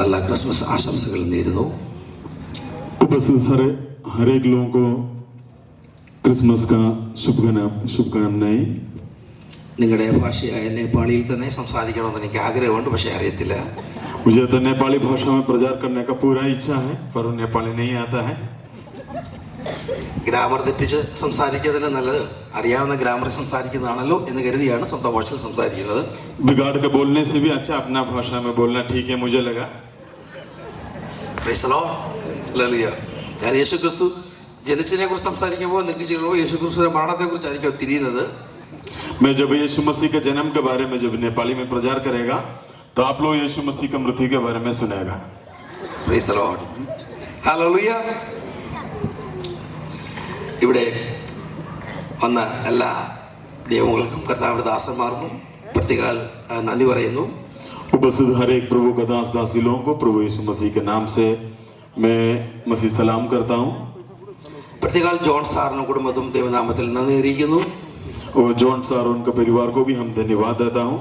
നല്ല ക്രിസ്മസ് ആശംസകൾ നേരുന്നു. उपस्थित सारे हर एक लोगों को क्रिसमस का शुभकामनाएं. നിങ്ങളുടെ ഭാഷയായ നേപ്പാളിയിൽ തന്നെ സംസാരിക്കണമെന്ന് എനിക്ക് ആഗ്രഹമുണ്ട്, പക്ഷേ അറിയത്തില്ല. मुझे तो नेपाली भाषा में प्रचार करने का पूरा इच्छा है, पर नेपाली नहीं आता है. ഗ്രാമർ തെറ്റിച്ച് സംസാരിക്കുന്നതിന് നല്ലത് അറിയാവുന്ന ഗ്രാമർ സംസാരിക്കുന്നതാണല്ലോ എന്ന് കരുതിയാണ് സ്വന്തം ഭാഷയിൽ സംസാരിക്കുന്നത്. बिगाड़ के बोलने से भी अच्छा अपना भाषा में बोलना ठीक है मुझे लगा. Praise the Lord. ഹല്ലേലൂയ. ഞാൻ യേശുക്രിസ്തു ജനിച്ചതിനെ കുറിച്ച് സംസാരിക്കുമ്പോൾ നിങ്ങൾക്ക് ചിലപ്പോൾ യേശുക്രിസ്തുവിന്റെ മരണത്തെക്കുറിച്ചായിരിക്കും തിരിയുന്നത്. मैं जब यीशु मसीह के जन्म के बारे में जब नेपाली में प्रचार करेगा तो आप लोग यीशु मसीह की मृत्यु के बारे में सुनेगा. Price the Lord. ഹല്ലേലൂയ. ഇവിടെ വന്ന എല്ലാ ദൈവങ്ങൾക്കും കർത്താവിന്റെ ദാസന്മാർക്കും പ്രത്യേകം നന്ദി പറയുന്നു. उपस्थित हर एक प्रभु का दास दासी लोगों को प्रभु यीशु मसीह के नाम से मैं मसीह सलाम करता हूँ. പ്രത്യേകം ജോൺ സാറിനും കുടുംബത്തും ദൈവനാമത്തിൽ നന്ദി അറിയിക്കുന്നു. और जॉन सार और उनके परिवार को भी हम धन्यवाद देता हूँ.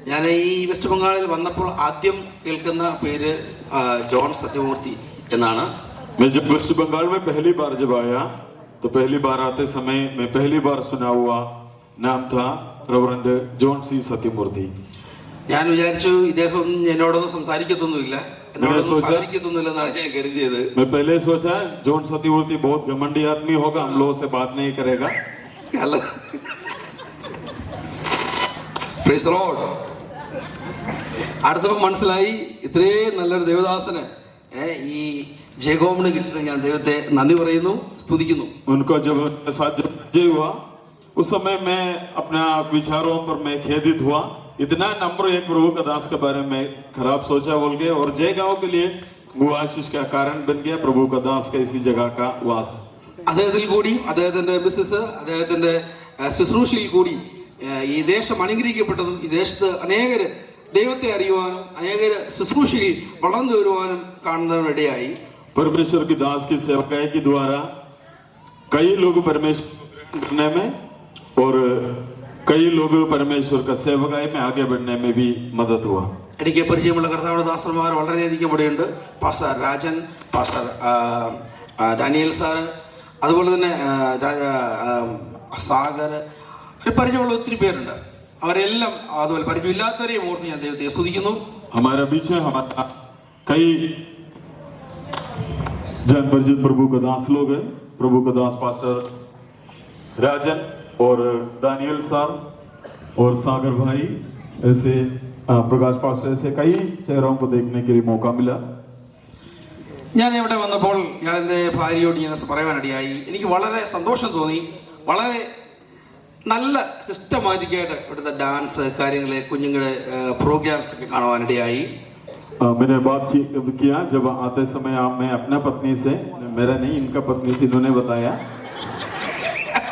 ഞാൻ ഈ വെസ്റ്റ് ബംഗാളിൽ വന്നപ്പോൾ ആദ്യം കേൾക്കുന്ന പേര് ജോൺ സത്യമൂർത്തി എന്നാണ്. मैं जब वेस्ट बंगाल में पहली बार जब आया तो पहली बार आते समय मैं पहली बार सुना हुआ नाम था रेवरेंड जॉन सी सत्यमूर्ति. ഞാൻ വിചാരിച്ചു ഇദ്ദേഹം എന്നോടൊന്നും സംസാരിക്കത്തൊന്നുമില്ല, എന്നോടൊന്നും സഹകരിക്കത്തൊന്നുമില്ലെന്നാണ് ഞാൻ കരുതിയത്. मैं पहले सोचा जॉन सत्यमूर्ति बहुत घमंडी आदमी होगा, हम लोगों से बात नहीं करेगा. Price the Lord. അടുത്തപ്പോൾ മനസ്സിലായി ഇത്രയും നല്ലൊരു ദേവദാസന് ഈ ജേക്കോബിന് കിട്ടുന്ന ഞാൻ ദൈവത്തെ നന്ദി പറയുന്നു, സ്തുതിക്കുന്നു. उनको जब साथ जब हुआ उस समय मैं अपना विचारों पर मैं खेदित हुआ. इतना नंबर एक प्रभु का दास के बारे में खराब सोचा बोल के, और जय गांव के लिए वो आशीष का कारण बन गया प्रभु का दास का इसी जगह का वास. അദ്ദേഹത്തിൽ കൂടി അദ്ദേഹത്തിന്റെ ബിസിനസ് അദ്ദേഹത്തിന്റെ ശുശ്രൂഷയിൽ കൂടി ഈ ദേശം അനുഗ്രഹിക്കപ്പെട്ടതും ഈ ദേശത്ത് അനേകര് ദൈവത്തെ അറിയുവാനും അനേകര് ശുശ്രൂഷയിൽ വളർന്നു വരുവാനും കാണുന്നതിനിടയായി. परमेश्वर की दास की सेवकाई के द्वारा कई लोग परमेश्वर करने में और कई लोग परमेश्वर का सेवकाई में आगे बढ़ने में भी मदद हुआ. എനിക്ക് പരിചയമുള്ള കർത്താവിന്റെ ദാസന്മാർ വളരെയധികം ഇവിടെയുണ്ട്. Pastor Rajan, pastor Daniel sir, അതുപോലെ തന്നെ സാഗർ, പരിചയമുള്ള ഒത്തിരി പേരുണ്ട്. അവരെല്ലാം അതുപോലെ പരിചയമില്ലാത്തവരെയും ഓർത്ത് ഞാൻ ദൈവത്തെ സ്തുതിക്കുന്നു. हमारे बीच में हमारा कई जन परिचित प्रभु का दास लोग हैं. प्रभु का दास पास्टर राजन और दानियल सार और सागर भाई, ऐसे प्रकाश पास्टर, ऐसे कई चेहरों को देखने के लिए मौका मिला. ഞാൻ ഇവിടെ വന്നപ്പോൾ ഞാൻ എൻ്റെ ഭാര്യയോട് ഞാൻ പറയാനിടയായി. എനിക്ക് വളരെ സന്തോഷം തോന്നി. വളരെ നല്ല സിസ്റ്റമാറ്റിക്കായിട്ട് ഇവിടുത്തെ ഡാൻസ് കാര്യങ്ങള് കുഞ്ഞുങ്ങളുടെ പ്രോഗ്രാംസ് ഒക്കെ കാണുവാനിടയായി. मैंने बातचीत किया जब आते समय मैं अपना पत्नी से, मेरा नहीं इनका पत्नी से, इन्होंने बताया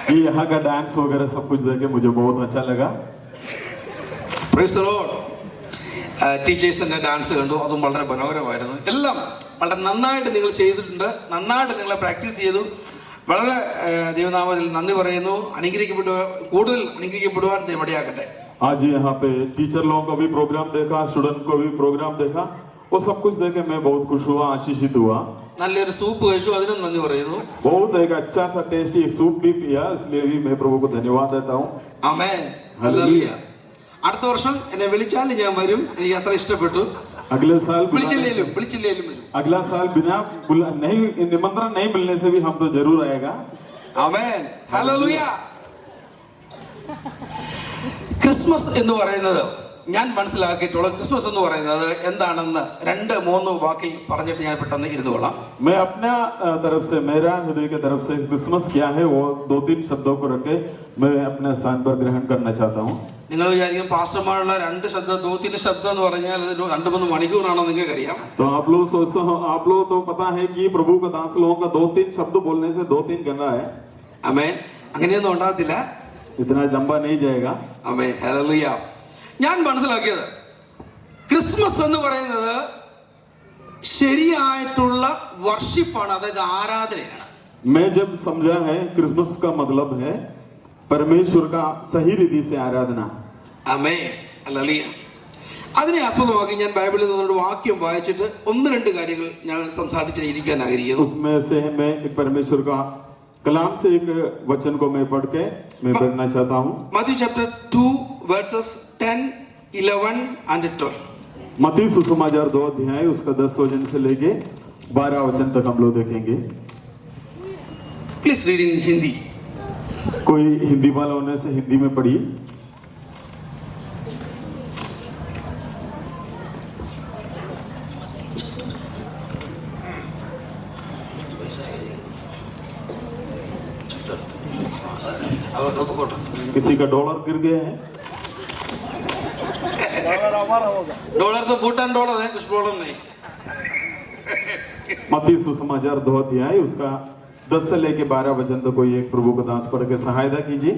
कि यहाँ का डांस वगैरह सब कुछ देख के मुझे बहुत अच्छा लगा. Praise the Lord. ടീച്ചേഴ്സിന്റെ ഡാൻസ് കണ്ടു, അതും വളരെ മനോഹരമായിരുന്നു. എല്ലാം വളരെ നന്നായിട്ട് നിങ്ങൾ ചെയ്തിട്ടുണ്ട്, നന്നായിട്ട് നിങ്ങൾ പ്രാക്ടീസ് ചെയ്തു. വളരെ ദൈവനാമത്തിൽ നന്ദി പറയുന്നു. കൂടുതൽ അനുഗ്രഹിക്കപ്പെടുവാൻ ദൈവമടിയാക്കട്ടെ. आज यहाँ पे टीचर लोगों को भी प्रोग्राम देखा, स्टूडेंट को भी प्रोग्राम देखा, वो सब कुछ देख के मैं बहुत खुश हुआ, आशीषित हुआ. നല്ലൊരു സൂപ്പ് കഴിച്ചു, അതിനും നന്ദി പറയുന്നു. बहुत एक अच्छा सा टेस्टी सूप भी पिया, इसलिए भी मैं प्रभु को धन्यवाद देता हूँ. ആമേൻ. ഹല്ലേലൂയ. അടുത്ത വർഷം എന്നെ വിളിച്ചാൽ ഞാൻ വരും, എനിക്ക് അത്ര ഇഷ്ടപ്പെട്ടു. अगले साल വിളിച്ചില്ലേലും വരും. अगला साल बिना नहीं निमंत्रण नहीं मिलने से भी हम तो जरूर आएगा. ആമേൻ. ഹല്ലേലൂയ. ക്രിസ്മസ് എന്ന് പറയുന്നത് ഞാൻ മനസ്സിലാക്കിയിട്ടുള്ള ക്രിസ്മസ് എന്ന് പറയുന്നത് എന്താണെന്ന് 2-3 വാക്കിൽ പറഞ്ഞിട്ട് ഞാൻ പെട്ടെന്ന് ഇരുന്നു കൊള്ളാം. मैं अपना तरफ से, मेरा हृदय की तरफ से क्रिसमस क्या है वो 2-3 शब्दों को रख के मैं अपने स्थान पर ग्रहण करना चाहता हूँ. നിങ്ങൾ വിചാരിക്കും പാസ്റ്റർമാരുള്ള 2 ശബ്ദം 2-3 ശബ്ദം എന്ന് പറഞ്ഞാൽ 2-3 മണിക്കൂറാണോ നിങ്ങൾക്കറിയാം. तो आप लोग सोचते हो, आप लोग तो पता है कि प्रभु का दास लोगों का 2-3 शब्द बोलने से 2-3 घंटा है. ആമേൻ. അങ്ങനെയൊന്നും ഉണ്ടാകത്തില്ല. इतना लंबा नहीं जाएगा. ആമേൻ. ഹല്ലേലൂയ. ഞാൻ മനസ്സിലാക്കിയത് ക്രിസ്മസ് എന്ന് പറയുന്നത് ശരിയായിട്ടുള്ള വർഷിപ്പാണ്, അതായത് ആരാധനയാണ്. मैं जब समझा है क्रिसमस का मतलब है परमेश्वर का सही रीति से आराधना. ആമേൻ. ഹല്ലേലൂയ. അതിനെ ആസ്പദമാക്കി ഞാൻ ബൈബിളിൽ നിന്നൊരു വാക്യം വായിച്ചിട്ട് ഒന്ന് രണ്ട് കാര്യങ്ങൾ ഞാൻ സംസാരിച്ചിരിക്കാൻ ആഗ്രഹിക്കുന്നു. उसमें से मैं एक परमेश्वर का कलाम से एक वचन को मैं पढ़ के मैं पढ़ना चाहता हूँ. Matthew chapter 2 verses 10, 11 and 12. मत्ती सुसमाचार 2 अध्याय उसका 10 वचन से लेके 12 वचन तक हम लोग देखेंगे. Please read in Hindi. कोई हिंदी वाला होने से हिंदी में पढ़िए. किसी का डॉलर गिर गया है. डॉलर तो भूटान डॉलर है, कुछ प्रॉब्लम नहीं. मत्ती सुसमाचार 2 अध्याय उसका 10 से लेके 12 वचन तक कोई एक प्रभु का दास पढ़ के सहायता कीजिए.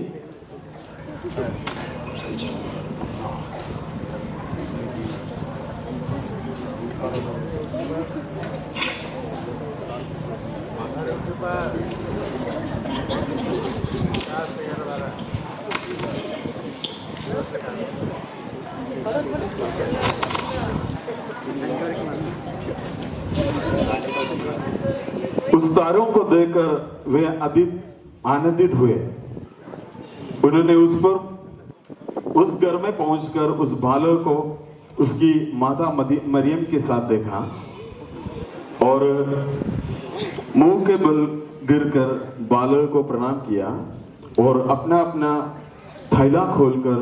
उस तारों को देखकर वे अधिक आनंदित हुए. उन्होंने उस पर उस घर में पहुंचकर उस बालक को उसकी माता मरियम के साथ देखा और मुंह के बल गिरकर बालक को प्रणाम किया और अपना अपना थैला खोलकर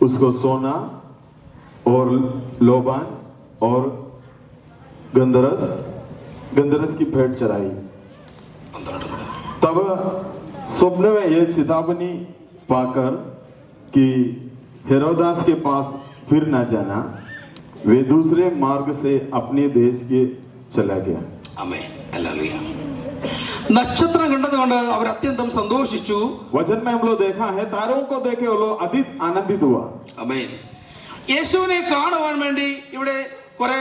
उसको सोना और लोबान और गंधरस की भेंट चढ़ाई. तब स्वप्न में यह चेतावनी पाकर कि हेरोदास के पास फिर न जाना, वे दूसरे मार्ग से अपने देश के चला गया. ആമേൻ. ഹല്ലേലൂയ. നക്ഷത്രം കണ്ടതുകൊണ്ട് അവർ അത്യന്തം സന്തോഷിച്ചു. वचन में हम लोग देखा है तारों को देखे वो लोग अधिक आनंदित हुआ. ആമേൻ. യേശുവിനെ കാണുവാൻ വേണ്ടി ഇവിടെ കുറെ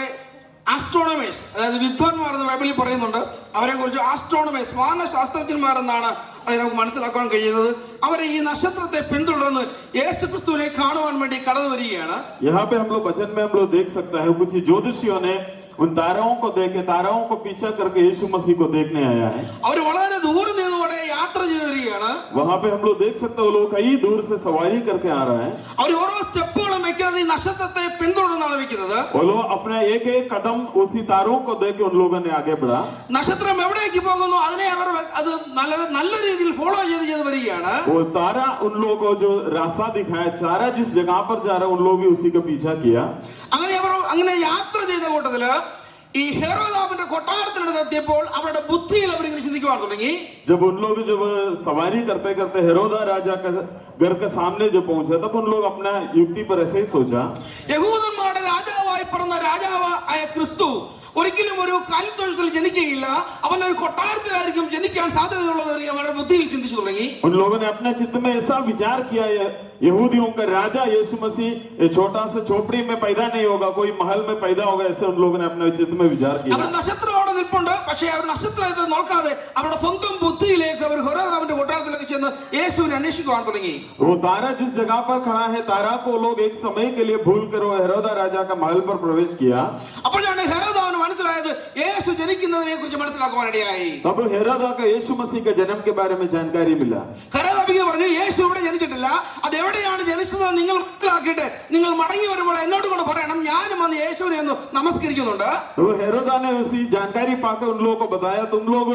ആസ്ട്രോണമേഴ്സ്, അതായത് വിദ്വാൻമാർ എന്ന് ബൈബിളിൽ പറയുന്നുണ്ട്. അവരെ കുറിച്ച് ആസ്ട്രോണമേഴ്സ്, വാനശാസ്ത്രജ്ഞന്മാരെന്നാണ് അത് നമുക്ക് മനസ്സിലാക്കാൻ കഴിയുന്നത്. അവരെ ഈ നക്ഷത്രത്തെ പിന്തുടർന്ന് യേശുക്രിസ്തുവിനെ കാണുവാൻ വേണ്ടി കടന്നു വരികയാണ്. यहाँ पे हम लोग वचन में हम लोग देख सकते हैं कुछ ज्योतिषियों ने उन ताराओं को देखे, ताराओं को पीछा करके यीशु मसीह को देखने आया है. അവർ വളരെ ദൂരെ നിന്നുകൂടെ യാത്ര ചെയ്ത് വരികയാണ്. वहां पे हम लोग देख सकते हैं वो लोग कई दूर से सवारी करके आ रहे हैं. അവർ ഓരോ സ്റ്റെപ്പുകളും വെക്കുന്നത് ഈ നക്ഷത്രത്തെ പിന്തുടർന്നാണ് വെക്കുന്നത്. वो लोग अपना एक एक कदम उसी तारों को देख के उन लोगों ने आगे बढ़ा. നക്ഷത്രം എവിടേക്ക് പോകുന്നു അതിനെ അവർ അത് നല്ല രീതിയിൽ ഫോളോ ചെയ്ത് വരികയാണ്. वो तारा उन लोगों को जो रास्ता दिखाया, तारा जिस जगह पर जा रहा है उन लोग भी उसी का पीछा किया. അങ്ങനെ യാത്ര ചെയ്ത കൂട്ടത്തില് ഈ ഹെരോദാവിന്റെ കൊട്ടാരത്തിനടുത്ത് എത്തിയപ്പോൾ അവരുടെ ബുദ്ധിയിൽ അവർ ഇങ്ങനെ ചിന്തിക്കുവാൻ തുടങ്ങി. जब उन लोग जब सवारी करते करते हेरोदा राजा का घर के सामने जब पहुंचे तब उन लोग अपना युक्ति पर ऐसे ही सोचा, യഹൂദന്മാരുടെ രാജാവായി പിറന്ന രാജാവായ ക്രിസ്തു ഒരിക്കലും ഒരു കാലിത്തൊഴുത്തിൽ ജനിക്കുകയില്ല, അവൻ ഒരു കൊട്ടാരത്തിലായിരിക്കും ജനിക്കാൻ സാധ്യതയുള്ളത് അവരുടെ ബുദ്ധിയിൽ ചിന്തിച്ചു തുടങ്ങി. उन लोगों ने अपने चित्त में ऐसा विचार किया, यहूदियों का राजा यीशु मसीह छोटा सा झोपड़ी में पैदा नहीं होगा, कोई महल में पैदा होगा, ऐसे उन लोगों ने अपने चित्त में विचार किया. അവർ നക്ഷത്രം അവിടെ നിൽപ്പുണ്ട്, പക്ഷേ അവർ നക്ഷത്രത്തെ നോക്കാതെ അവരുടെ സ്വന്തം ബുദ്ധിയിലേക്ക് അവർ ഹെരോദാവിന്റെ കൊട്ടാരത്തിലേക്ക് ചെന്ന് യേശുവിനെ അന്വേഷിക്കുവാൻ തുടങ്ങി. वो तारा जिस जगह पर खड़ा है, तारा को लोग एक समय के लिए भूल कर वो हेरोदा राजा का महल पर प्रवेश किया. അപ്പോഴാണ് ഹെരോദാവിന് മനസ്സിലായത് യേശു ജനിക്കുന്നതിനെ കുറിച്ച് മനസ്സിലാക്കുവാനിടയായി. तब हेरोदा का यीशु मसीह के जन्म के बारे में जानकारी मिला. ഹെരോദാവിന് പറഞ്ഞു, യേശു ഇവിടെ ജനിച്ചിട്ടില്ല, അത് എവിടെയാണ് ജനിച്ചത് നിങ്ങൾ മനസ്സിലാക്കിയിട്ട് നിങ്ങൾ മടങ്ങി വരുമ്പോൾ എന്നോട് കൊണ്ട് പറയണം, ഞാനും വന്ന് യേശുവിനെ ഒന്ന് നമസ്കരിക്കുന്നുണ്ട്. तो हेरोदा ने उसी जानकारी पाकर उन लोगों को बताया, तुम लोग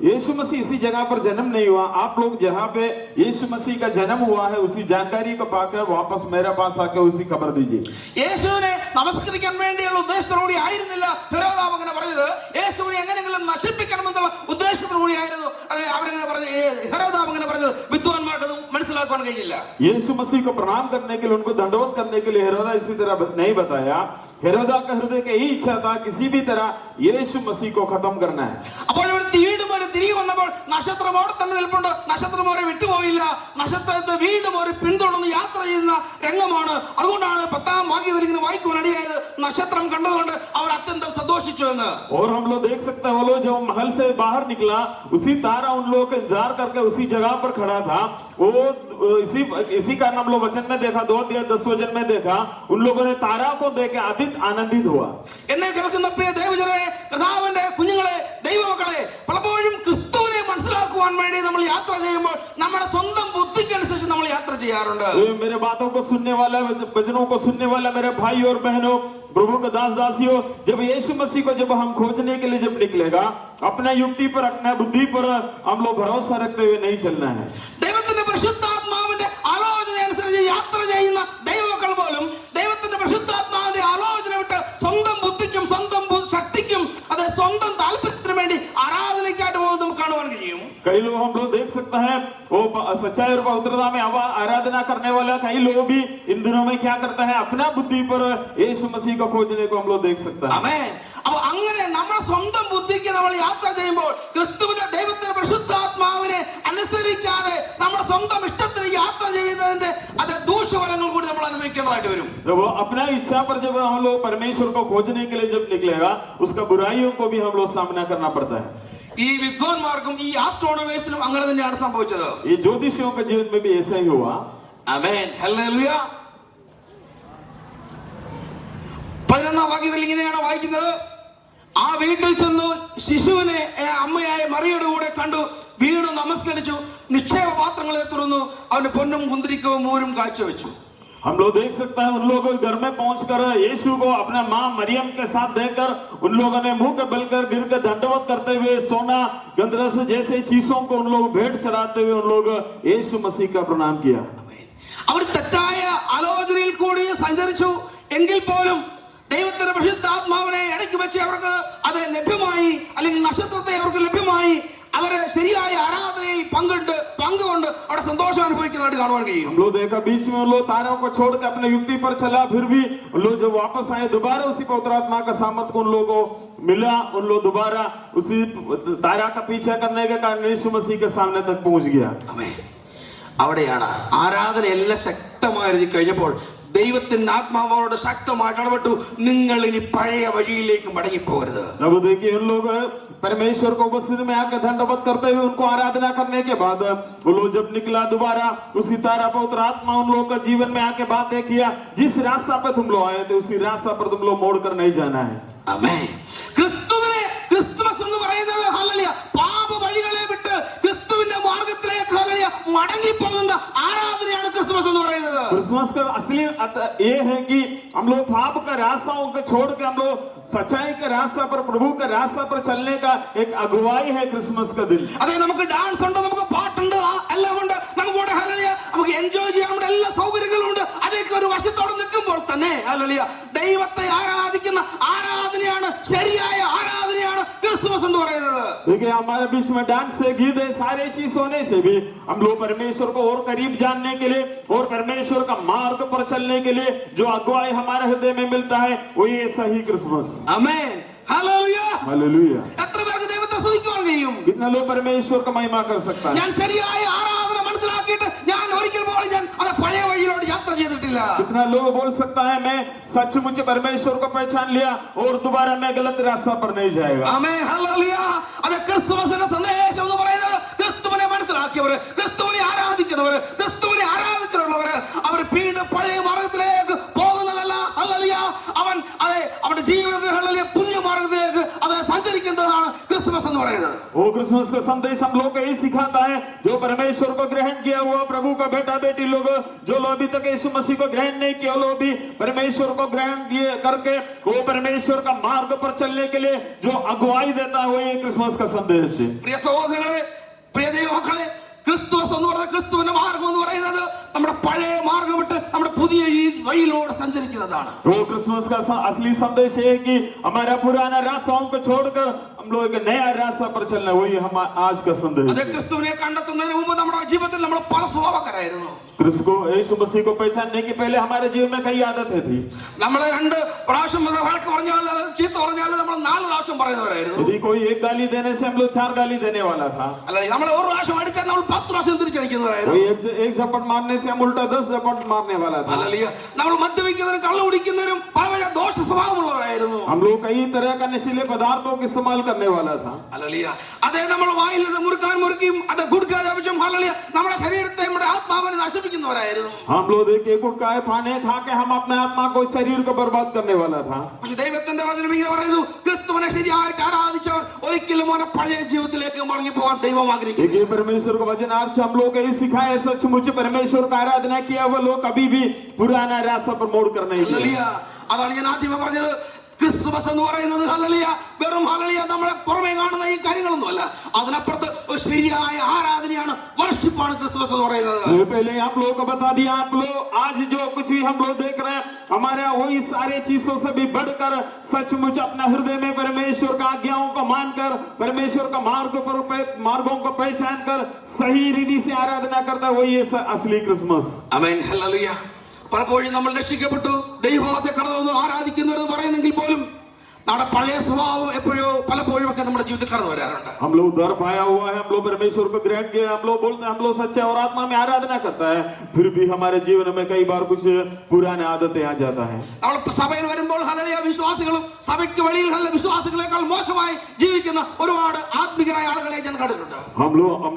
यीशु मसीह इसी जगह पर जन्म नहीं हुआ, आप लोग जहाँ पे यीशु मसीह का जन्म हुआ है उसी जानकारी को पाकर वापस मेरे पास आकर उसी खबर दीजिए. യേശുവിനെ നമസ്കരിക്കാൻ വേണ്ടിയുള്ള ഉദ്ദേശത്തോടുകൂടി ആയിരുന്നില്ല ഹെരോദാവ് അങ്ങനെ പറഞ്ഞത്. യേശുവിനെ എങ്ങനെയെങ്കിലും നശിപ്പിക്കണമെന്നുള്ള ഉദ്ദേശത്തോടുകൂടി ആയിരുന്നു അവരെങ്ങനെ പറഞ്ഞു, ഹെരോദാവ് അങ്ങനെ പറഞ്ഞത്. വിദ്വാൻമാർക്ക് അത് മനസ്സിലാക്കാൻ കഴിഞ്ഞില്ല. यीशु मसीह को प्रणाम करने के लिए, उनको दंडवत करने के लिए हेरोदा इसी तरह नहीं बताया. हेरोदा का हृदय का यही इच्छा था किसी भी तरह यीशु मसीह को खत्म करना है. അപ്പോൾ ഇവിടെ വീണ്ടും ഒരു തിരികെ വന്നപ്പോൾ നക്ഷത്രം അവിടെ തന്നെ നിൽപ്പുണ്ട്, നക്ഷത്രം അവരെ വിട്ടുപോയില്ല. നക്ഷത്രത്തെ വീണ്ടും ഒരു പിന്തുടർന്ന് യാത്ര ചെയ്യുന്ന രംഗമാണ്. അതുകൊണ്ടാണ് 10-ാം വാക്യത്തിൽ ഇങ്ങനെ വായിക്കുവാൻ ഇടയായത്. നക്ഷത്രം കണ്ടതുകൊണ്ട് അവർ അത്യന്തം സന്തോഷം സന്തോഷിച്ചു എന്ന്. और हम लोग देख सकते हैं वो लोग जब महल से बाहर निकला उसी तारा उन लोगों का इंतजार करके उसी जगह पर खड़ा था. वो इसी कारण हम लोग वचन में देखा 2:10 वचन में देखा उन लोगों ने तारा को देख के अधिक आनंदित हुआ. എന്നെ കേൾക്കുന്ന പ്രിയ ദൈവജനമേ, കർത്താവിന്റെ കുഞ്ഞുങ്ങളെ, ദൈവമക്കളെ, പലപ്പോഴും ക്രിസ്തുവിനെ മനസ്സിലാക്കുവാൻ വേണ്ടി നമ്മൾ യാത്ര ചെയ്യുമ്പോൾ നമ്മുടെ സ്വന്തം ബുദ്ധിക്കനുസരിച്ച് നമ്മൾ യാത്ര ചെയ്യാറുണ്ട്. मेरे बातों को सुनने वाला, वचनों को सुनने वाला मेरे भाई और बहनों, प्रभु के दास दासियों, जब यीशु मसीह को जब हम खोजने के लिए जब निकलेगा अपना युक्ति पर, अपना बुद्धि पर हम लोग भरोसा रखते हुए नहीं चलना है. ദൈവത്തിന്റെ പരിശുദ്ധാത്മാവിന്റെ ആലോചന അനുസരിച്ച് യാത്ര ചെയ്യുന്ന ദൈവമക്കൾ പോലും ദൈവത്തിന്റെ പരിശുദ്ധാത്മാവിന്റെ ആലോചന വിട്ട് സ്വന്തം ബുദ്ധിക്കും സ്വന്തം ശക്തിക്കും അതെ സ്വന്തം താല്പര്യത്തിനും വേണ്ടി ആരാധനയ്ക്കായിട്ട് പോകുന്നത് നമുക്ക് കാണുവാൻ കഴിയും. कई लोग हम लोग देख सकते हैं वो सच्चाई और पवित्रता में आराधना करने वाला कई लोग भी इन दिनों में क्या करता है अपना बुद्धि पर यीशु मसीह को खोजने को हम लोग देख सकते हैं. ആമേൻ. അപ്പോൾ അങ്ങനെ നമ്മുടെ സ്വന്തം ബുദ്ധിക്ക് നമ്മൾ യാത്ര ചെയ്യുമ്പോൾ ക്രിസ്തുവിന്റെ ദൈവത്തിന്റെ പരിശുദ്ധാത്മാവിനെ അനുസരിക്കാതെ നമ്മുടെ സ്വന്തം ഇഷ്ടത്തിന് യാത്ര ചെയ്യുന്നതിന്റെ അത് ദൂഷ്യഫലങ്ങൾ കൂടി നമ്മൾ അനുഭവിക്കേണ്ടതായിട്ട് വരും. जब वो अपना इच्छा पर जब हम लोग परमेश्वर को खोजने के लिए जब निकलेगा उसका बुराइयों को भी हम लोग सामना करना पड़ता है. ഈ വിദ്വാൻമാർക്കും ഈ ആസ്ട്രോണമേഴ്സിനും അങ്ങനെ തന്നെയാണ് സംഭവിച്ചത്. ये ज्योतिषियों के जीवन में भी ऐसा ही हुआ. ആമേൻ. ഹല്ലേലൂയ. 11-ാം വാക്യത്തിൽ ഇങ്ങനെയാണ് വായിക്കുന്നത്, ആ വീട്ടിൽ ചെന്നു ശിശുവിനെ അമ്മയായ മറിയയുടെ കൂടെ കണ്ടു, വീണു നമസ്കരിച്ചു, നിക്ഷേപ പാത്രങ്ങളെ തുറന്നു, അവന്റെ പൊന്നും കുന്തിരിക്കവും മൂരും കാഴ്ചവെച്ചു. हम लोग देख सकते हैं उन लोगों घर में पहुंचकर यीशु को अपना मां मरियम के साथ देखकर उन लोगों ने मुंह के बल कर गिर कर दंडवत करते हुए सोना गंधरस जैसे चीजों को उन लोग भेंट चढ़ाते हुए उन लोग यीशु मसीह का प्रणाम किया. അവർ തെറ്റായ ആലോചനയിൽ കൂടി സഞ്ചരിച്ചു എങ്കിൽ പോലും ദൈവത്തിന്റെ പരിശുദ്ധാത്മാവിനെ ഇടയ്ക്ക് വെച്ച് അവർക്ക് അത് ലഭ്യമായി, അല്ലെങ്കിൽ നക്ഷത്രത്തെ അവർക്ക് ലഭ്യമായി. അവര് ശരിയായ ആരാധനയിൽ പങ്കുകൊണ്ട് അവിടെ സന്തോഷം അനുഭവിക്കുന്നതായിട്ട് കാണുവാൻ കഴിയും. हम लोग देखा बीच में उन लोग तारों को छोड़ के अपने युक्ति पर चला, फिर भी उन लोग जब वापस आए दोबारा उसी पवित्र आत्मा का सामर्थ को उन लोगों को मिला. उन लोग दोबारा उसी तारा का पीछा करने के कारण यीशु मसीह के सामने तक पहुंच गया. അവിടെയാണ് ആരാധന എല്ലാം ശക്തമായി കഴിഞ്ഞപ്പോൾ ദൈവത്തിന്റെ ആത്മാവോട് ശക്തമായിട്ട് ഇടപെട്ടു, നിങ്ങൾ ഇനി പഴയ വഴിയിലേക്ക് മടങ്ങിപ്പോകരുത്. अब देखिए उन लोग परमेश्वर को उपस्थिति में आकर दंडवत करते हुए उनको आराधना करने के बाद वो लोग जब निकला दोबारा उसी तारा पवित्र आत्मा उन लोगों का जीवन में आके बातें किया, जिस रास्ता पे तुम लोग आए थे उसी रास्ता पर तुम लोग मोड़ कर नहीं जाना है. ആമേൻ. ക്രിസ്തുമസ് എന്ന് പറയുന്നത് ഹല്ലേലൂയ പാപ വഴികളെ വിട്ട് ക്രിസ്തുവിന്റെ മാർഗ്ഗത്തിലേക്ക് ഹല്ലേലൂയ മടങ്ങി പോകുന്ന ആരാധനയാണ് ക്രിസ്തുമസ് എന്ന് പറയുന്നത്. क्रिसमस का असली ये है कि हम लोग पाप का रास्ताओं को छोड़ के हम लोग सच्चाई का रास्ता पर, प्रभु का रास्ता पर चलने का एक अगुवाई है क्रिसमस का दिन. അതെ, നമുക്ക് ഡാൻസ് ഉണ്ട്, നമുക്ക് പാട്ടുണ്ട്, എല്ലാം ഉണ്ട്, നമുക്ക് ഇവിടെ ഹല്ലേലൂയ നമുക്ക് എൻജോയ് ചെയ്യാൻ നമ്മുടെ എല്ലാ സൗകര്യങ്ങളും ഉണ്ട്. അതൊക്കെ ഒരു വശത്തോടെ നിൽക്കുമ്പോൾ തന്നെ ഹല്ലേലൂയ ദൈവത്തെ ആരാധിക്കുന്ന ആരാധനയാണ്, ശരിയായ ആരാധനയാണ് ക്രിസ്തുമസ് എന്ന് പറയുന്നത്. देखिए हमारे बीच में डांस है, गीत है, सारे चीज होने से भी हम लोग परमेश्वर को और करीब जानने के लिए और परमेश्वर का मार्ग पर चलने के लिए जो अगुवाई हमारे हृदय में मिलता है वो ये सही क्रिसमस. ആമേൻ. ഹല്ലേലൂയ. हालेलुया. എത്ര പേർക്ക് ദൈവത്തെ സ്തുതിക്കുവാൻ കഴിയും? कितना लोग परमेश्वर का महिमा कर सकता है? ഞാൻ ശരിയായ ആരാധന മനസ്സിലാക്കിയിട്ട് ഞാൻ ഒരിക്കൽ പോലും ഞാൻ അത് പഴയ വഴിയിലോട്ട് യാത്ര ചെയ്തിട്ടില്ല. कितना लोग बोल सकता है मैं सचमुच परमेश्वर को पहचान लिया और दोबारा मैं गलत रास्ता पर नहीं जाएगा. ആമേൻ. ഹല്ലേലൂയ. അത് ക്രിസ്തുമസിന്റെ സന്ദേശം എന്ന് പറയുന്നത് ക്രിസ്തുവിനെ മനസ്സിലാക്കിയവര്, ക്രിസ്തുവിനെ ആരാധിക്കുന്നവര്, ക്രിസ്തുവിനെ ആരാധിച്ചിട്ടുള്ളവര് അവർ വീണ്ടും പഴയ മാർഗത്തിലേക്ക് പോകുന്നതല്ല. ഹല്ലേലൂയ. അവന്റെ ജീവിതത്തിൽ ഹല്ലേലൂയ പുതിയ മാർഗത്തിലേക്ക് അത് സഞ്ചരിക്കുന്നതാണ് ക്രിസ്തുമസ് എന്ന് പറയുന്നത്. वो क्रिसमस का संदेश हम लोग को यही सिखाता है, जो परमेश्वर को ग्रहण किया हुआ प्रभु का बेटा बेटी लोग, जो लोग अभी तक यीशु मसीह को ग्रहण नहीं किया लोग भी परमेश्वर को ग्रहण किए करके वो परमेश्वर का मार्ग पर चलने के लिए जो अगुवाई देता है वो ये क्रिसमस का संदेश है. പ്രിയ സഹോദരങ്ങളെ, പ്രിയ ദൈവമക്കളെ, ക്രിസ്തുമസ് എന്ന് പറയുന്നത്, ക്രിസ്തുവിന്റെ മാർഗം എന്ന് പറയുന്നത് നമ്മുടെ പഴയ മാർഗം വിട്ട് നമ്മുടെ പുതിയ ഈ വഴിയിലൂടെ സഞ്ചരിക്കുന്നതാണ്. वो क्रिसमस का असली संदेश है कि हमारा पुराना रास्ताओं को छोड़कर हम लोग एक नया रास्ता पर चलना, वही हम आज का संदेश. അതെ, ക്രിസ്തുവിനെ കണ്ടെത്തുന്നതിന് മുമ്പ് നമ്മുടെ ജീവിതത്തിൽ നമ്മൾ പല സ്വഭാവക്കാരായിരുന്നു. क्रिस को यीशु मसीह को पहचानने के पहले हमारे जीवन में कई आदतें थी. നമ്മളെ 2 പ്രാവശ്യം വഴക്ക് പറഞ്ഞാൽ ചീത്ത പറഞ്ഞാൽ നമ്മൾ 4 പ്രാവശ്യം പറയുന്നവരായിരുന്നു. यदि कोई एक गाली देने से हम लोग 4 गाली देने वाला था. അല്ല നമ്മൾ ഒരു പ്രാവശ്യം അടിച്ചാൽ നമ്മൾ 10 പ്രാവശ്യം തിരിച്ചടിക്കുന്നവരായിരുന്നു. कोई एक झपट मारने से हम उल्टा 10 झपट मारने वाला था. ഹല്ലേലൂയ. നമ്മൾ മദ്യപിക്കുന്നവരും കള്ളു കുടിക്കുന്നവരും പല ദോഷ സ്വഭാവമുള്ളവരായിരുന്നു. हम लोग कई तरह का नशीले पदार्थों का इस्तेमाल करने वाला था. ഹല്ലേലൂയ. അതേ നമ്മൾ വായിൽ മുറുക്കിയും അത് ഗുഡ്ക ജപിച്ചും ഹല്ലേലൂയ നമ്മുടെ ശരീരത്തെ നമ്മുടെ ആത്മാവിനെ നശിപ്പിക്കുന്നവരായിരുന്നു. हम लोग देखिए गुटखा पाने खा के हम अपने आत्मा को शरीर को बर्बाद करने वाला था. പക്ഷേ ദൈവത്തിന്റെ വചനം ഇങ്ങനെ പറയുന്നു, ക്രിസ്തുവിനെ ശരിയായിട്ട് ആരാധിച്ചവർ ഒരിക്കലും അവരുടെ പഴയ ജീവിതത്തിലേക്ക് മടങ്ങി പോകാൻ ദൈവം ആഗ്രഹിക്കുന്നു. देखिए परमेश्वर का वचन आज हम लोग को ये सिखाया, सचमुच परमेश्वर का आराधना किया वो लोग कभी भी पुराना रास्ता पर मोड़ कर नहीं गए. ഹല്ലേലൂയ. അതാണ് ഞാൻ ആദ്യമേ പറഞ്ഞത്, ക്രിസ്തുമസ് എന്ന് പറയുന്നത് ഹല്ലേലൂയ വെറും ഹല്ലേലൂയ നമ്മളെ പുറമേ കാണുന്ന ഈ കാര്യങ്ങളൊന്നുമല്ല, അതിനപ്പുറത്ത് ഒരു ശരിയായ ആരാധനയാണ്, വർഷിപ്പാണ് ക്രിസ്തുമസ് എന്ന് പറയുന്നത്. पहले आप लोगों को बता दिया, आप लोग आज जो कुछ भी हम लोग देख रहे हैं हमारे वही सारे चीजों से भी बढ़कर सचमुच अपना हृदय में परमेश्वर का आज्ञाओं को मानकर परमेश्वर का मार्गों को पहचान कर सही रीति से आराधना करता है, वही असली क्रिसमस. ആമേൻ. ഹല്ലേലൂയ. പലപ്പോഴും നമ്മൾ രക്ഷിക്കപ്പെട്ടു ദൈവത്തെ കടന്നു ആരാധിക്കുന്നവരെന്ന് പറയുന്നെങ്കിൽ പോലും നമ്മുടെ പഴയ സ്വഭാവം എപ്പോഴോ പലപ്പോഴും ഒക്കെ നമ്മുടെ ജീവിതത്തിൽ കടന്നു വരാറുണ്ട്. हम लोग उद्धार पाया हुआ है, हम लोग परमेश्वर को ग्रहण किया, हम लोग बोलते हैं हम लोग सच्चे और आत्मा में आराधना करता है, फिर भी हमारे जीवन में कई बार कुछ पुराने आदतें आ जाता है. നമ്മൾ സഭയിൽ വരുമ്പോൾ ഹല്ലേലൂയ വിശ്വാസികളും സഭയ്ക്ക് വെളിയിൽ വിശ്വാസികളെക്കാൾ മോശമായി ജീവിക്കുന്ന ഒരുപാട് ആത്മികരായ ആളുകളെ ഞാൻ കണ്ടിട്ടുണ്ട്. हम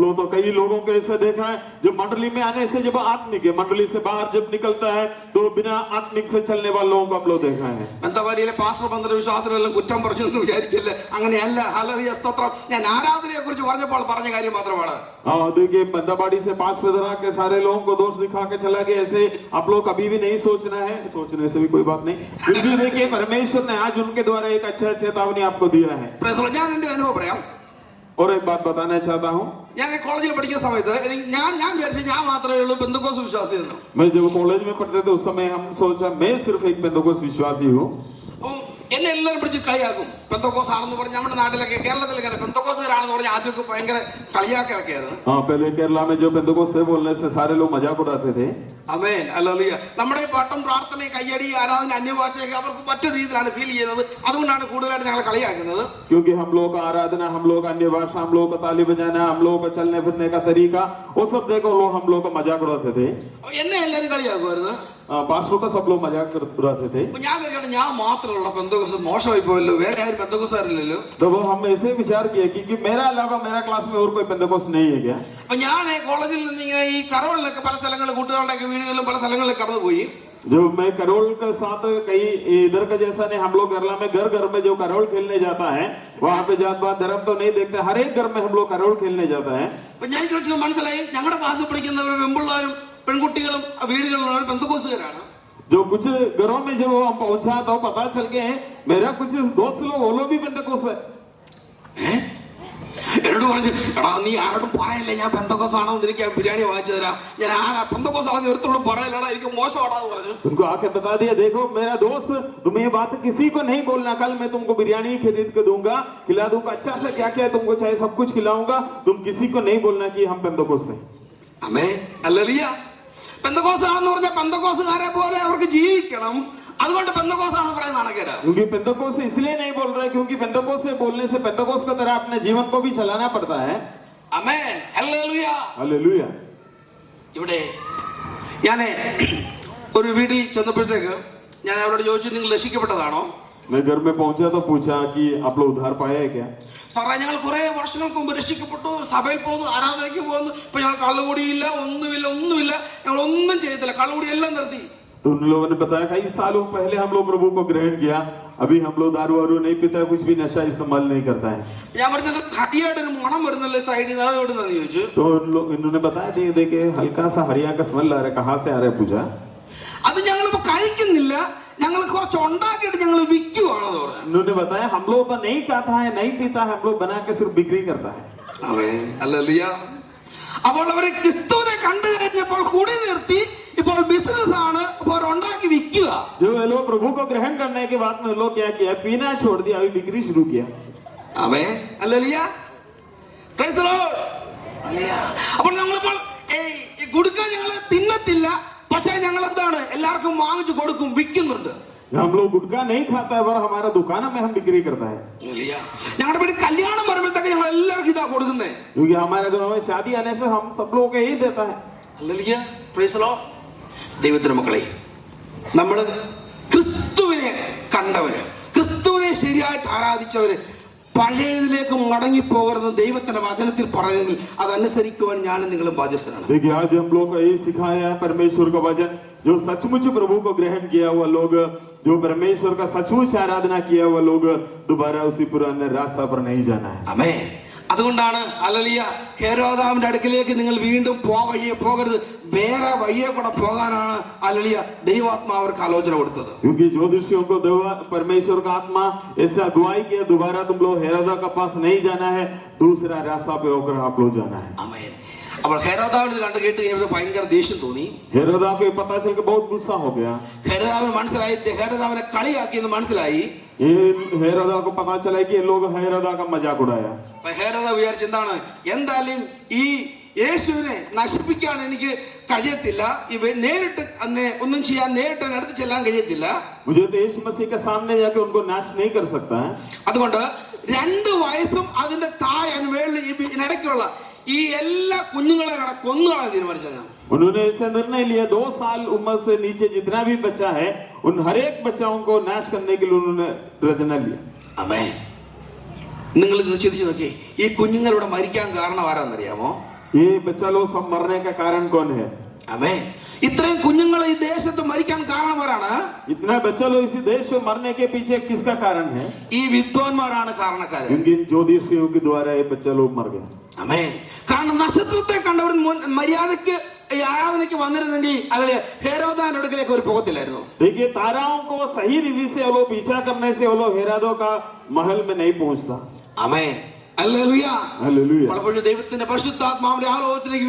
लोग तो कई लोगों को ऐसे देखा है जो मंडली में आने से जब आत्मिक है, मंडली से बाहर जब निकलता है तो बिना आत्मिक से चलने वाले लोगों को हम लोग देखा है. ബന്ധവാരിയിലെ പാസ്റ്റർ ബന്ധ വിശ്വാസികളെല്ലാം കുറ്റം പറഞ്ഞു എന്ന് വിചാരിക്കില്ല, അങ്ങനെയല്ല. ഹല്ലേലൂയ സ്തോത്രം. ഞാൻ ആരാധനയെ കുറിച്ച് പറഞ്ഞപ്പോൾ പറഞ്ഞ കാര്യം മാത്രമാണ്. हाँ देखिए बंदाबाड़ी से पास विधरा के सारे लोगों को दोष दिखा के चला गया, ऐसे आप लोग कभी भी नहीं सोचना है, सोचने से भी कोई बात नहीं. फिर भी देखिए परमेश्वर ने आज उनके द्वारा एक अच्छा चेतावनी आपको दिया है. ഞാൻ എന്റെ അനുഭവം പറയാം. और एक बात बताना चाहता हूँ, ഞാൻ കോളേജിൽ പഠിക്കുന്ന സമയത്ത് ഞാൻ വിചാരിച്ചു ഞാൻ മാത്രമേ ഉള്ളൂ പെന്തക്കോസ് വിശ്വാസി എന്ന്. मैं जब कॉलेज में पढ़ते थे उस समय हम सोचा मैं सिर्फ एक पेंतकोस विश्वासी हूँ. അപ്പം എന്നെ എല്ലാവരും പിടിച്ച് കളിയാക്കും, പെന്തക്കോസ് ആണെന്ന് പറഞ്ഞ്. നമ്മുടെ നാട്ടിലൊക്കെ കേരളത്തിലൊക്കെ പെന്തക്കോസുകാരാണെന്ന് പറഞ്ഞ് ആദ്യമൊക്കെ ഭയങ്കര കളിയാക്കൊക്കെയായിരുന്നു. हाँ पहले केरला में जो पेंतकोस थे बोलने से सारे लोग मजाक उड़ाते थे. ആമേൻ. ഹല്ലേലൂയ. നമ്മുടെ ഈ പാട്ടും പ്രാർത്ഥനയും കയ്യടി ആരാധന അന്യഭാഷയൊക്കെ അവർക്ക് മറ്റൊരു രീതിയിലാണ് ഫീൽ ചെയ്യുന്നത്, അതുകൊണ്ടാണ് കൂടുതലായിട്ട് ഞങ്ങൾ കളിയാക്കുന്നത്. क्योंकि हम लोग का आराधना, हम लोग का अन्य भाषा, हम लोग का ताली बजाना, हम लोग का चलने फिरने का तरीका, वो सब देखो लोग हम लोग का मजाक उड़ाते थे. എന്നെ എല്ലാവരും കളിയാക്കുമായിരുന്നു. पास्टरों का सब लोग मजाक उड़ाते थे. ഞാൻ വിചാരിച്ചു ഞാൻ മാത്രമുള്ള പെന്തക്കോസ് മോശമായി പോയല്ലോ, വേറെ ആരും പെന്തക്കോസുകാരില്ലല്ലോ. तो वो हम ऐसे विचार किए कि मेरा अलावा मेरा क्लास में और कोई पेंतकोस नहीं है क्या. അപ്പൊ ഞാൻ കോളേജിൽ നിന്ന് ഇങ്ങനെ ഈ കരോളിലൊക്കെ പല സ്ഥലങ്ങളിൽ കൂട്ടുകാരുടെ വീടുകളിലും പല സ്ഥലങ്ങളിലും കടന്നുപോയി. जो मैं करोल के साथ कई इधर का जैसा नहीं, हम लोग केरला में घर घर में जो करोल खेलने जाता है वहाँ पे जात पात धर्म तो नहीं देखते, हर एक घर में हम लोग करोल खेलने जाता है. അപ്പൊ ഞാൻ ചോദിച്ചത് മനസ്സിലായി, ഞങ്ങളുടെ ക്ലാസ്സിൽ പഠിക്കുന്നവർ പെൺപിള്ളാരും പെൺകുട്ടികളും വീടുകളിലുള്ളവർ പെന്തക്കോസുകാരാണ്. जो कुछ घरों में जब हम पहुंचा तो पता चल गए मेरा कुछ दोस्त लोग वो लोग भी पेंतकोस है. എന്നോട് പറഞ്ഞു, എടാ നീ ആരോടും പറയല്ലേ ഞാൻ പെന്തക്കോസ് ആണോ, എനിക്ക് ബിരിയാണി വാങ്ങിച്ചു തരാം, ഞാൻ ആരാ പെന്തക്കോസ് ആണെന്ന് ഒരുത്തോടും പറയലടാ, എനിക്ക് മോശമാടാന്ന് പറഞ്ഞു. उनको आके बता दिया देखो मेरा दोस्त तुम्हें ये बात किसी को नहीं बोलना, कल मैं तुमको बिरयानी खरीद के दूंगा, खिला दूंगा, अच्छा से क्या क्या तुमको चाहे सब कुछ खिलाऊंगा, तुम किसी को नहीं बोलना कि हम पेंतकोस हैं. ആമേൻ. ഹല്ലേലൂയ. പെന്തക്കോസ് ആണെന്ന് പറഞ്ഞാൽ പെന്തക്കോസുകാരെ പോലെ അവർക്ക് ജീവിക്കണം, അതുകൊണ്ട് പെന്തക്കോസ് ആണെന്ന് പറയുന്ന നാണക്കേട്. क्योंकि पेंतकोस से इसलिए नहीं बोल रहे क्योंकि पेंतकोस से बोलने से पेंतकोस की तरह अपने जीवन को भी चलाना पड़ता है. ആമേൻ. ഹല്ലേലൂയ. हालेलुया. ഇവിടെ ഞാൻ ഒരു വീട്ടിൽ ചെന്നപ്പോഴത്തേക്ക് ഞാൻ അവരോട് ചോദിച്ചു, നിങ്ങൾ രക്ഷിക്കപ്പെട്ടതാണോ? मैं घर में पहुंचा तो पूछा कि आप लोग उद्धार पाए है क्या. സാറേ ഞങ്ങൾ കുറെ വർഷങ്ങൾക്ക് മുമ്പ് രക്ഷിക്കപ്പെട്ടു, സഭയിൽ പോകുന്നു, ആരാധനയ്ക്ക് പോകുന്നു, ഇപ്പൊ ഞങ്ങൾ കള്ളുകൂടിയില്ല, ഒന്നുമില്ല, ഞങ്ങൾ ഒന്നും ചെയ്തില്ല, കള്ളുകൂടി എല്ലാം നിർത്തി. तो उन लोगों ने बताया कई सालों पहले हम लोग प्रभु को ग्रहण किया, अभी हम लोग दारू वारू नहीं पीता, कुछ भी नशा इस्तेमाल नहीं करता है. ഞാൻ പറഞ്ഞത് ഹരിയായിട്ടൊരു മണം വരുന്നല്ലേ സൈഡിൽ നിന്ന്, അത് എവിടുന്നാന്ന് ചോദിച്ചു. तो इन्होंने बताया देखे हल्का सा हरिया का स्मेल आ रहा है, कहाँ से आ रहा है पूछा. അത് ഞങ്ങളിപ്പോ കഴിക്കുന്നില്ല, ഞങ്ങൾ കുറച്ച് ഉണ്ടാക്കിയിട്ട് ഞങ്ങൾ വിൽക്കുവാണെന്ന് പറഞ്ഞു. उन्होंने बताया हम लोग तो नहीं खाता है, नहीं पीता है, हम लोग बना के सिर्फ बिक्री करता है. ആമേൻ. ഹല്ലേലൂയ. അപ്പോൾ അവര് ക്രിസ്തുവിനെ കണ്ടു കഴിഞ്ഞപ്പോൾ കൂടി നിർത്തി, ഇപ്പോൾ ബിസിനസ് ആണ്, ഇപ്പോൾ ഉണ്ടാക്കി വിൽക്കുക. जो ये लोग प्रभु को ग्रहण करने के बाद में लोग क्या किया, पीना छोड़ दिया, अभी बिक्री शुरू किया. Amen. Hallelujah. Praise the Lord. Hallelujah. അപ്പോൾ നമ്മളിപ്പോൾ ഈ കൊടുക്കാൻ ഞങ്ങളെ തിന്നത്തില്ല, പക്ഷെ ഞങ്ങൾ എന്താണ് എല്ലാവർക്കും വാങ്ങിച്ചു കൊടുക്കും, വിൽക്കുന്നുണ്ട്. हम लोग गुटखा नहीं खाता है पर हमारा दुकानों में हम बिक्री करता है, ഞങ്ങളുടെ വീട്ടിൽ കല്യാണം വരുമ്പോഴത്തേക്ക് ഞങ്ങൾ എല്ലാവർക്കും ഇതാ കൊടുക്കുന്നേ. क्योंकि हमारे घरों में शादी आने से हम सब लोगों को यही देता है. ദൈവത്തിന്റെ മക്കളെ, നമ്മൾ ക്രിസ്തുവിനെ കണ്ടവര്, ക്രിസ്തുവിനെ ശരിയായിട്ട് ആരാധിച്ചവര് പഴയതിലേക്ക് മടങ്ങി പോകരുത് ദൈവത്തിന്റെ വചനത്തിൽ പറയുന്നെങ്കിൽ അതനുസരിക്കുവാൻ ഞാനും നിങ്ങളും ബാധ്യസ്ഥരാണ്. देखिए आज हम लोग को यही सिखाया है परमेश्वर का वचन, जो सचमुच प्रभु को ग्रहण किया हुआ लोग, जो परमेश्वर का सचमुच आराधना किया हुआ लोग दोबारा उसी पुराने रास्ता पर नहीं जाना है. ആമേൻ. അതുകൊണ്ടാണ് ഹല്ലേലൂയ ഹെരോദാവിന്റെ അടുക്കിലേക്ക് നിങ്ങൾ വീണ്ടും വഴിയെ പോകരുത്, വേറെ വഴിയെ കൂടെ പോകാനാണ് ഹല്ലേലൂയ ദൈവാത്മാവ് അവർക്ക് ആലോചന കൊടുത്തത്. क्योंकि ज्योतिषियों को परमेश्वर का आत्मा ऐसे अगुवाई किया, दोबारा तुम लोग हेरोदा का पास नहीं जाना है, दूसरा रास्ता पे होकर आप लोग जाना है. ആമേൻ. അപ്പോൾ ഹെരോദാവിന് കണ്ടു കേട്ട് കഴിഞ്ഞപ്പോൾ ഭയങ്കര ദേഷ്യം തോന്നി. हेरोदा को पता चल के बहुत गुस्सा हो गया. ഹെരോദാവിന് മനസ്സിലായി, ഹെരോദാവിനെ കളിയാക്കിയെന്ന് മനസ്സിലായി. ये हेरोदा को पता चला कि ये लोग हेरोदा का मजाक उड़ाया. ഹെരോദാ വിചാരിച്ചു എന്താണ്, എന്തായാലും ഈ യേശുവിനെ നശിപ്പിക്കാൻ എനിക്ക് കഴിയത്തില്ല, ഇവ നേരിട്ട് അന്നെ ഒന്നും ചെയ്യാൻ നേരിട്ട് അടുത്ത് ചെല്ലാൻ കഴിയത്തില്ല, मुझे तो यीशु मसीह के सामने जाके उनको नाश नहीं कर सकता है. അതുകൊണ്ട് 2 വയസ്സും അതിന്റെ ഇടയ്ക്കുള്ള ഈ എല്ലാ കുഞ്ഞുങ്ങളെ കൊന്നുകളാൻ തീരുമാനിച്ചു. उन्होंने ऐसे निर्णय लिया, 2 साल उम्र से नीचे जितना भी बच्चा है उन हर एक बच्चाओं को नाश करने के लिए उन्होंने रचना लिया. ആമേൻ. നിങ്ങൾ ഇത് ചിന്തിച്ചു നോക്കി, ഈ കുഞ്ഞുങ്ങൾ ഇവിടെ മരിക്കാൻ കാരണം ആരാന്നറിയാമോ? ये बच्चा लोग सब मरने का कारण कौन है? ആമേൻ. ഇത്രയും കുഞ്ഞുങ്ങൾ ഈ ദേശത്ത് മരിക്കാൻ കാരണം ആരാണ്? इतना बच्चा लोग इसी देश में मरने के पीछे किसका कारण है? ഈ വിദ്വാൻമാരാണ് കാരണക്കാരൻ. क्योंकि ज्योतिषियों के द्वारा ये बच्चा लोग मर गए. ആമേൻ. കാരണം നക്ഷത്രത്തെ കണ്ടവർ മര്യാദയ്ക്ക് ഈ ആരാധനയ്ക്ക് വന്നിരുന്നെങ്കിൽ അതിലെ ഹെരോദാന്റെ അടുക്കലേക്ക് ഒരു പോകത്തില്ലായിരുന്നു. देखिए ताराओं को सही रीति से वो पीछा करने से वो लोग हेरोदा का महल में नहीं पहुंचता. ആമേൻ. ഹല്ലേലൂയ. हालेलुया. പലപ്പോഴും ദൈവത്തിന്റെ പരിശുദ്ധാത്മാവിന്റെ ആലോചനയ്ക്ക്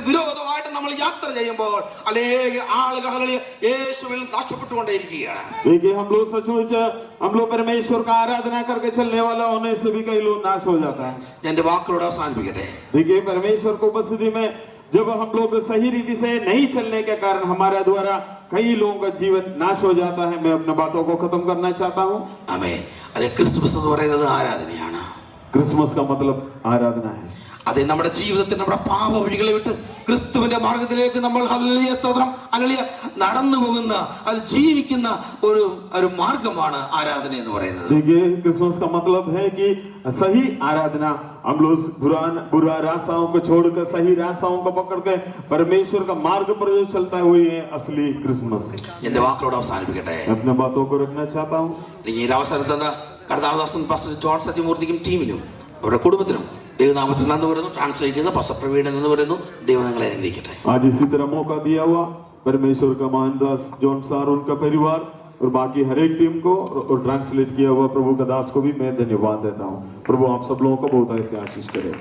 വിരോധമായിട്ട് നമ്മൾ യാത്ര ചെയ്യുമ്പോൾ അനേക ആളുകൾ യേശുവിൽ നഷ്ടപ്പെട്ടുകൊണ്ടേയിരിക്കുകയാണ്. देखिए हम लोग सचमुच हम लोग परमेश्वर का आराधना करके चलने वाला होने से भी कई लोग नाश हो जाता है. എന്റെ വാക്കുകളോട് അവസാനിപ്പിക്കട്ടെ. देखिए परमेश्वर को उपस्थिति में जब हम लोग सही रीति से नहीं चलने के कारण हमारे द्वारा कई लोगों का जीवन नाश हो जाता है. मैं अपने बातों को खत्म करना चाहता हूँ. ആമേൻ. അതെ, ക്രിസ്തുമസ് എന്ന് പറയുന്നത് ആരാധനയാണ്. क्रिसमस का मतलब आराधना है. അതെ, നമ്മുടെ ജീവിതത്തിൽ നമ്മുടെ പാപ വഴികളെ വിട്ട് ക്രിസ്തുവിന്റെ മാർഗത്തിലേക്ക് നമ്മൾ ഹല്ലേലൂയ സ്തോത്രം ഹല്ലേലൂയ നടന്നു പോകുന്ന, അത് ജീവിക്കുന്ന ഒരു മാർഗമാണ് ആരാധന എന്ന് പറയുന്നത്. देखिए क्रिसमस का मतलब है कि सही आराधना, हम लोग बुरा रास्ताओं को छोड़कर सही रास्ताओं को पकड़ के परमेश्वर का मार्ग पर जो चलता है वही है असली क्रिसमस. എന്റെ വാക്കുകളോട് അവസാനിപ്പിക്കട്ടെ. अपने बातों को रखना चाहता हूँ. ഈ അവസരത്തിന് കർത്താദാസൻ പാസ്റ്റർ ജോൺ സത്യമൂർത്തിക്കും ടീമിനും അവരുടെ കുടുംബത്തിനും ദൈവനാമത്തിൽ നന്ദി പറയുന്നു. ട്രാൻസ്ലേറ്റ് ചെയ്ത പാസ്റ്റർ പ്രവീൺ എന്ന് പറയുന്നു. ദൈവം നിങ്ങളെ അനുഗ്രഹിക്കട്ടെ. आज इसी तरह मौका दिया हुआ परमेश्वर का महान दास जॉन सार, उनका परिवार और बाकी हर एक टीम को और ट्रांसलेट किया हुआ प्रभु का दास को भी मैं धन्यवाद देता हूँ. प्रभु आप सब लोगों को बहुत ऐसे आशीष करे.